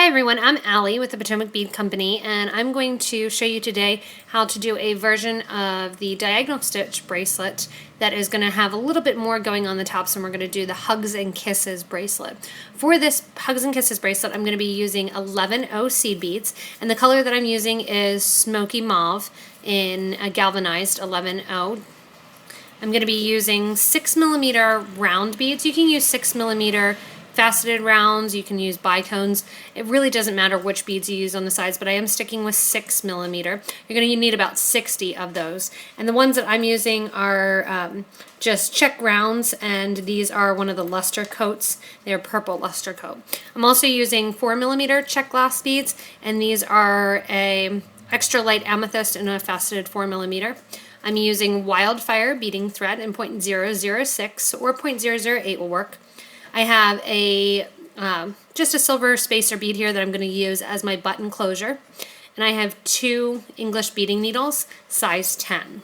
everyone, I'm Allie with the Potomac Bead Company, and I'm going to show you today how to do a version of the diagonal stitch bracelet that is going to have a little bit more going on the tops, and we're going to do the Hugs and Kisses bracelet. For this Hugs and Kisses bracelet, I'm going to be using 11O seed beads, and the color that I'm using is Smoky Mauve in a Galvanized 11O. I'm going to be using 6mm round beads. You can use 6mm faceted rounds, you can use bicones. It really doesn't matter which beads you use on the sides, but I am sticking with 6mm. You're going to need about 60 of those. And the ones that I'm using are just Czech rounds, and these are one of the luster coats. They're purple luster coat. I'm also using 4mm Czech glass beads, and these are a extra light amethyst and a faceted 4mm. I'm using wildfire beading thread in 0.006 or 0.008 will work. I have a just a silver spacer bead here that I'm going to use as my button closure, and I have 2 English beading needles, size 10.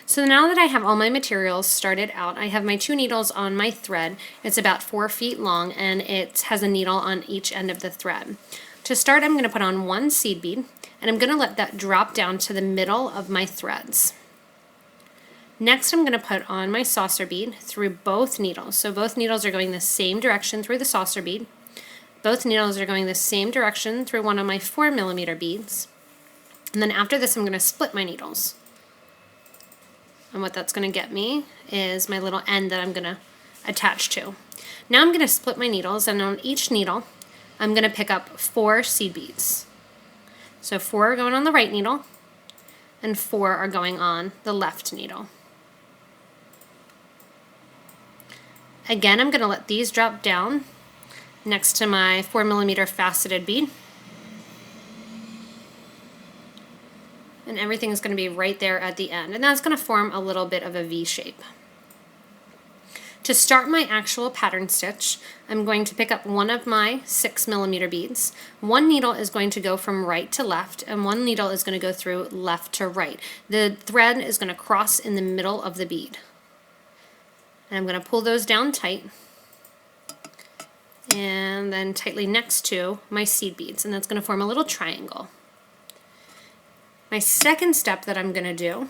So now that I have all my materials started out, I have my 2 needles on my thread. It's about 4 feet long, and it has a needle on each end of the thread. To start, I'm going to put on 1 seed bead, and I'm going to let that drop down to the middle of my threads. Next, I'm going to put on my saucer bead through both needles. So both needles are going the same direction through the saucer bead. Both needles are going the same direction through one of my 4mm beads. And then after this, I'm going to split my needles. And what that's going to get me is my little end that I'm going to attach to. Now I'm going to split my needles, and on each needle, I'm going to pick up 4 seed beads. So 4 are going on the right needle, and 4 are going on the left needle. Again, I'm going to let these drop down next to my 4mm faceted bead. And everything is going to be right there at the end. And that's going to form a little bit of a V shape. To start my actual pattern stitch, I'm going to pick up one of my 6mm beads. One needle is going to go from right to left, and one needle is going to go through left to right. The thread is going to cross in the middle of the bead. And I'm going to pull those down tight, and then tightly next to my seed beads, and that's going to form a little triangle. My second step that I'm going to do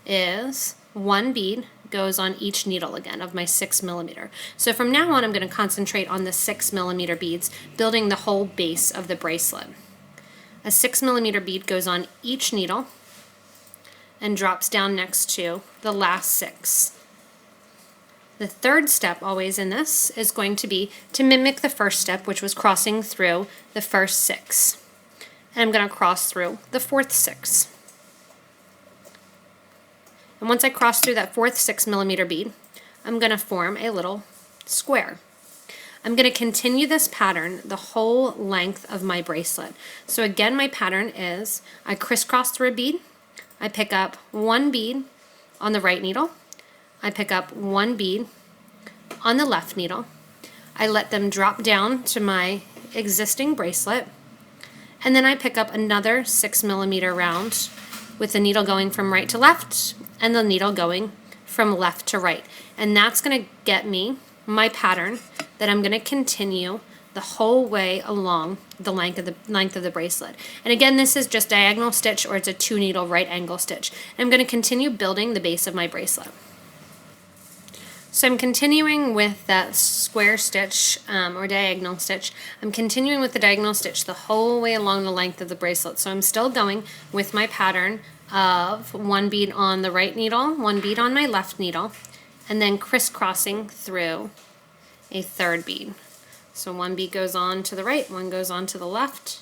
is 1 bead goes on each needle again of my 6mm. So from now on, I'm going to concentrate on the 6mm beads, building the whole base of the bracelet. A 6mm bead goes on each needle and drops down next to the last 6. The third step always in this is going to be to mimic the first step, which was crossing through the first 6. And I'm going to cross through the 4th 6. And once I cross through that 4th 6mm bead, I'm going to form a little square. I'm going to continue this pattern the whole length of my bracelet. So again, my pattern is I crisscross through a bead, I pick up 1 bead on the right needle, I pick up 1 bead on the left needle, I let them drop down to my existing bracelet, and then I pick up another 6mm round with the needle going from right to left and the needle going from left to right. And that's going to get me my pattern that I'm going to continue the whole way along the length of the bracelet. And again, this is just diagonal stitch, or it's a 2 needle right angle stitch. And I'm going to continue building the base of my bracelet. So I'm continuing with that square stitch or diagonal stitch. I'm continuing with the diagonal stitch the whole way along the length of the bracelet. So I'm still going with my pattern of 1 bead on the right needle, 1 bead on my left needle, and then crisscrossing through a 3rd bead. So 1 bead goes on to the right, 1 goes on to the left,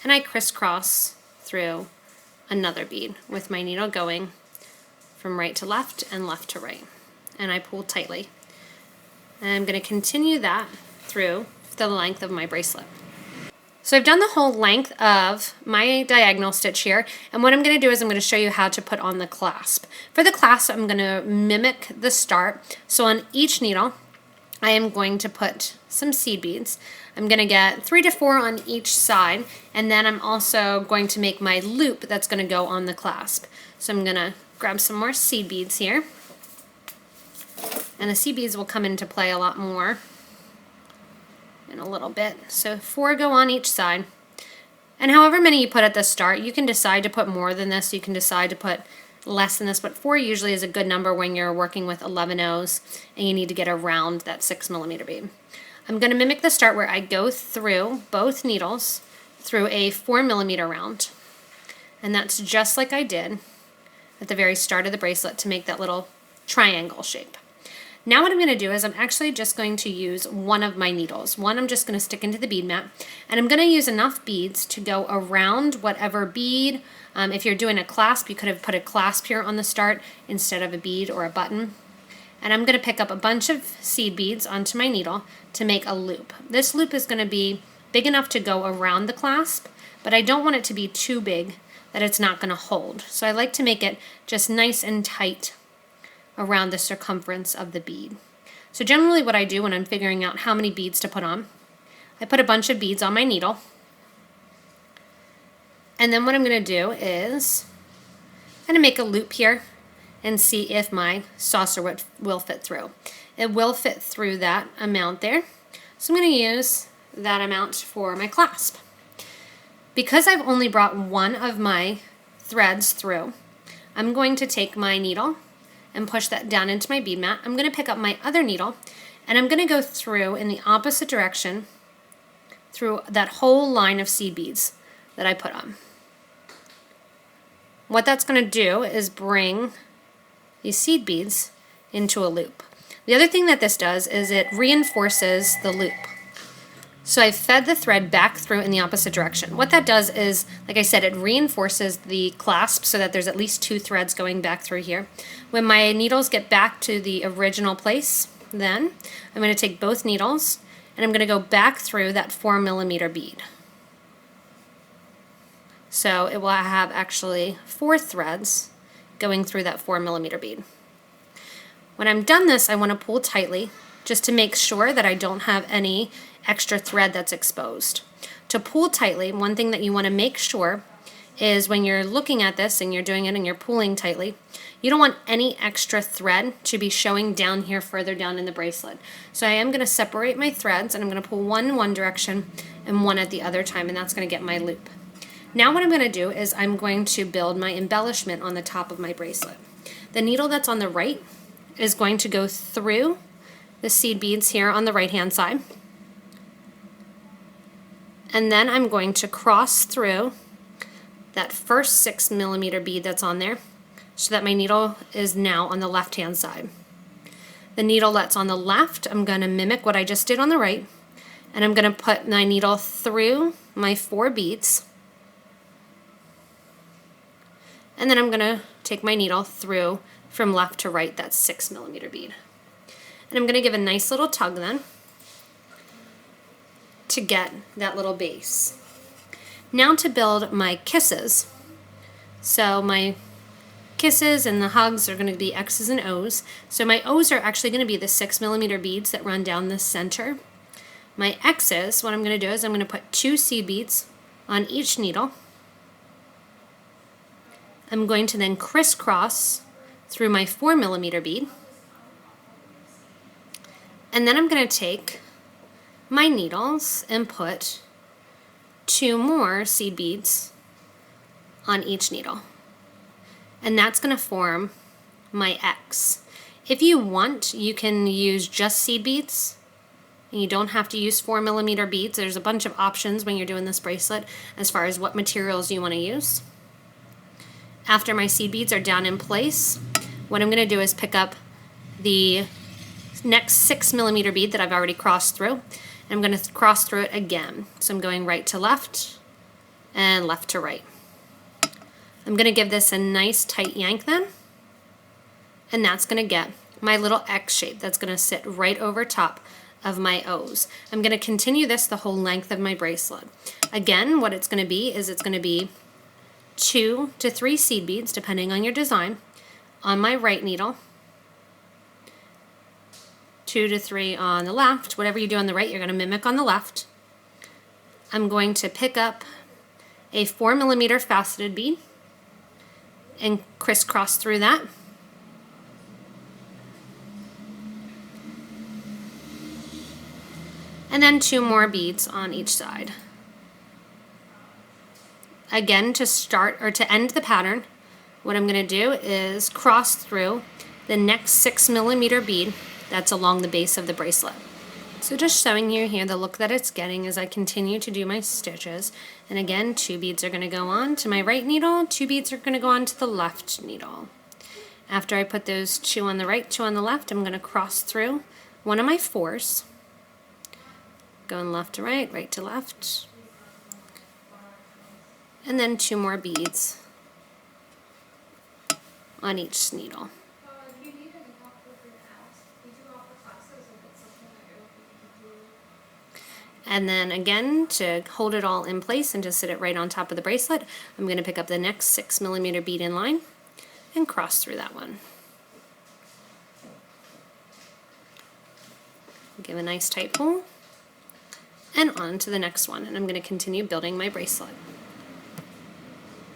and I crisscross through another bead with my needle going from right to left and left to right. And I pull tightly. And I'm going to continue that through the length of my bracelet. So I've done the whole length of my diagonal stitch here, and what I'm going to do is I'm going to show you how to put on the clasp. For the clasp, I'm going to mimic the start. So on each needle, I am going to put some seed beads. I'm going to get 3 to 4 on each side, and then I'm also going to make my loop that's going to go on the clasp. So I'm going to grab some more seed beads here. And the seed beads will come into play a lot more and a little bit. So 4 go on each side. And however many you put at the start, you can decide to put more than this, you can decide to put less than this, but 4 usually is a good number when you're working with 11 O's and you need to get around that 6mm bead. I'm going to mimic the start where I go through both needles through a 4mm round. And that's just like I did at the very start of the bracelet to make that little triangle shape. Now what I'm going to do is I'm actually just going to use one of my needles. One I'm just going to stick into the bead mat, and I'm going to use enough beads to go around whatever bead. If you're doing a clasp, you could have put a clasp here on the start instead of a bead or a button. And I'm going to pick up a bunch of seed beads onto my needle to make a loop. This loop is going to be big enough to go around the clasp, but I don't want it to be too big that it's not going to hold. So I like to make it just nice and tight around the circumference of the bead. So generally what I do when I'm figuring out how many beads to put on, I put a bunch of beads on my needle, and then what I'm going to do is kind of make a loop here and see if my saucer will fit through. It will fit through that amount there, so I'm going to use that amount for my clasp. Because I've only brought one of my threads through, I'm going to take my needle and push that down into my bead mat. I'm going to pick up my other needle and I'm going to go through in the opposite direction through that whole line of seed beads that I put on. What that's going to do is bring these seed beads into a loop. The other thing that this does is it reinforces the loop. So I fed the thread back through in the opposite direction. What that does is, like I said, it reinforces the clasp so that there's at least 2 threads going back through here. When my needles get back to the original place, then I'm going to take both needles and I'm going to go back through that 4mm bead. So it will have actually 4 threads going through that 4mm bead. When I'm done this, I want to pull tightly just to make sure that I don't have any extra thread that's exposed. To pull tightly, one thing that you want to make sure is when you're looking at this and you're doing it and you're pulling tightly, you don't want any extra thread to be showing down here further down in the bracelet. So I am going to separate my threads and I'm going to pull one in one direction and one at the other time, and that's going to get my loop. Now what I'm going to do is I'm going to build my embellishment on the top of my bracelet. The needle that's on the right is going to go through the seed beads here on the right hand side. And then I'm going to cross through that first 6mm bead that's on there so that my needle is now on the left hand side. The needle that's on the left, I'm going to mimic what I just did on the right, and I'm going to put my needle through my 4 beads, and then I'm going to take my needle through from left to right that 6mm bead. And I'm going to give a nice little tug then to get that little base. Now to build my kisses. So my kisses and the hugs are going to be X's and O's. So my O's are actually going to be the 6mm beads that run down the center. My X's, what I'm going to do is I'm going to put 2 seed beads on each needle. I'm going to then crisscross through my 4mm bead. And then I'm going to take my needles and put 2 more seed beads on each needle. And that's going to form my X. If you want, you can use just seed beads, and you don't have to use 4mm beads. There's a bunch of options when you're doing this bracelet as far as what materials you want to use. After my seed beads are down in place, what I'm going to do is pick up the next 6mm bead that I've already crossed through. I'm going to cross through it again. So I'm going right to left and left to right. I'm going to give this a nice tight yank then, and that's going to get my little X shape that's going to sit right over top of my O's. I'm going to continue this the whole length of my bracelet. Again, what it's going to be is it's going to be 2 to 3 seed beads, depending on your design, on my right needle, 2 to 3 on the left. Whatever you do on the right, you're going to mimic on the left. I'm going to pick up a 4mm faceted bead and crisscross through that. and then 2 more beads on each side. Again, to start or to end the pattern, what I'm going to do is cross through the next 6 millimeter bead that's along the base of the bracelet. So just showing you here the look that it's getting as I continue to do my stitches. And again, 2 beads are going to go on to my right needle, 2 beads are going to go on to the left needle. After I put those 2 on the right, 2 on the left, I'm going to cross through one of my 4s, going left to right, right to left, and then 2 more beads on each needle. And then again, to hold it all in place and to sit it right on top of the bracelet, I'm going to pick up the next 6 millimeter bead in line and cross through that one. Give a nice tight pull and on to the next one, and I'm going to continue building my bracelet.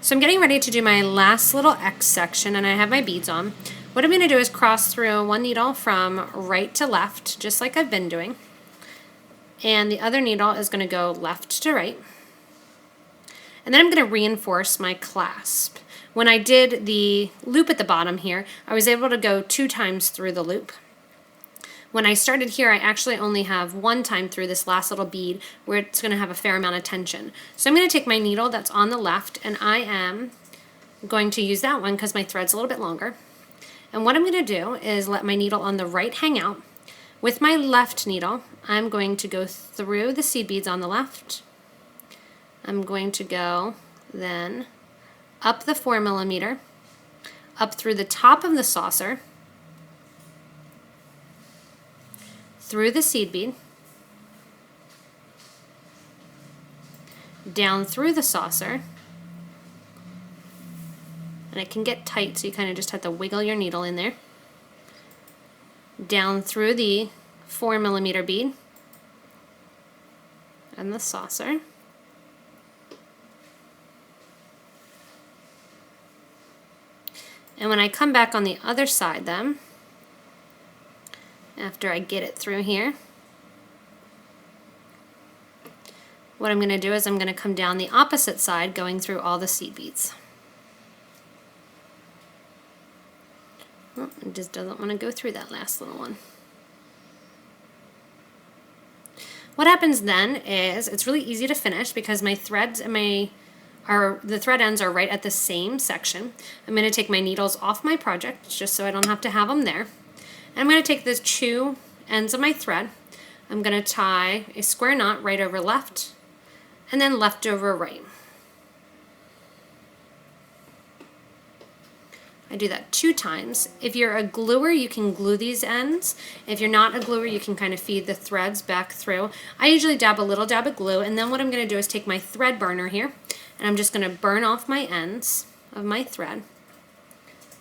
So I'm getting ready to do my last little X section, and I have my beads on. What I'm going to do is cross through one needle from right to left, just like I've been doing. And the other needle is going to go left to right. And then I'm going to reinforce my clasp. When I did the loop at the bottom here, I was able to go 2 times through the loop. When I started here, I actually only have 1 time through this last little bead where it's going to have a fair amount of tension. So I'm going to take my needle that's on the left, and I am going to use that one because my thread's a little bit longer. And what I'm going to do is let my needle on the right hang out. With my left needle, I'm going to go through the seed beads on the left. I'm going to go then up the 4 millimeter, up through the top of the saucer, through the seed bead, down through the saucer, and it can get tight, so you kind of just have to wiggle your needle in there, down through the 4 millimeter bead and the saucer, and when I come back on the other side then, after I get it through here, what I'm going to do is I'm going to come down the opposite side going through all the seed beads. Oh, it just doesn't want to go through that last little one. What happens then is it's really easy to finish because my threads and the thread ends are right at the same section. I'm going to take my needles off my project just so I don't have to have them there. And I'm going to take the 2 ends of my thread. I'm going to tie a square knot right over left and then left over right. I do that 2 times. If you're a gluer, you can glue these ends. If you're not a gluer, you can kind of feed the threads back through. I usually dab a little dab of glue, and then what I'm going to do is take my thread burner here, and I'm just going to burn off my ends of my thread,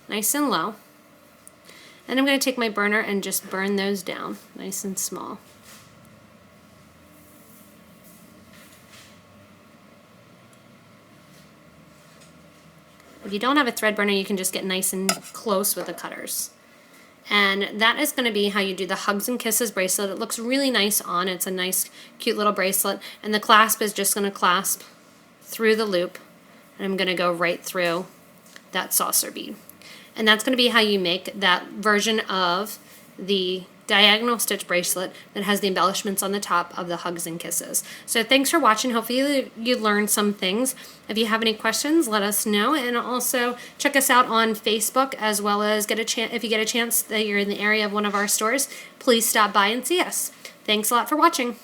nice and low. And I'm going to take my burner and just burn those down, nice and small. If you don't have a thread burner, you can just get nice and close with the cutters. And that is going to be how you do the Hugs and Kisses bracelet. It looks really nice on. It's a nice, cute little bracelet. And the clasp is just going to clasp through the loop. And I'm going to go right through that saucer bead. And that's going to be how you make that version of the diagonal stitch bracelet that has the embellishments on the top of the Hugs and Kisses. So thanks for watching. Hopefully you learned some things. If you have any questions, let us know, and also check us out on Facebook, as well as if you get a chance that you're in the area of one of our stores, please stop by and see us. Thanks a lot for watching.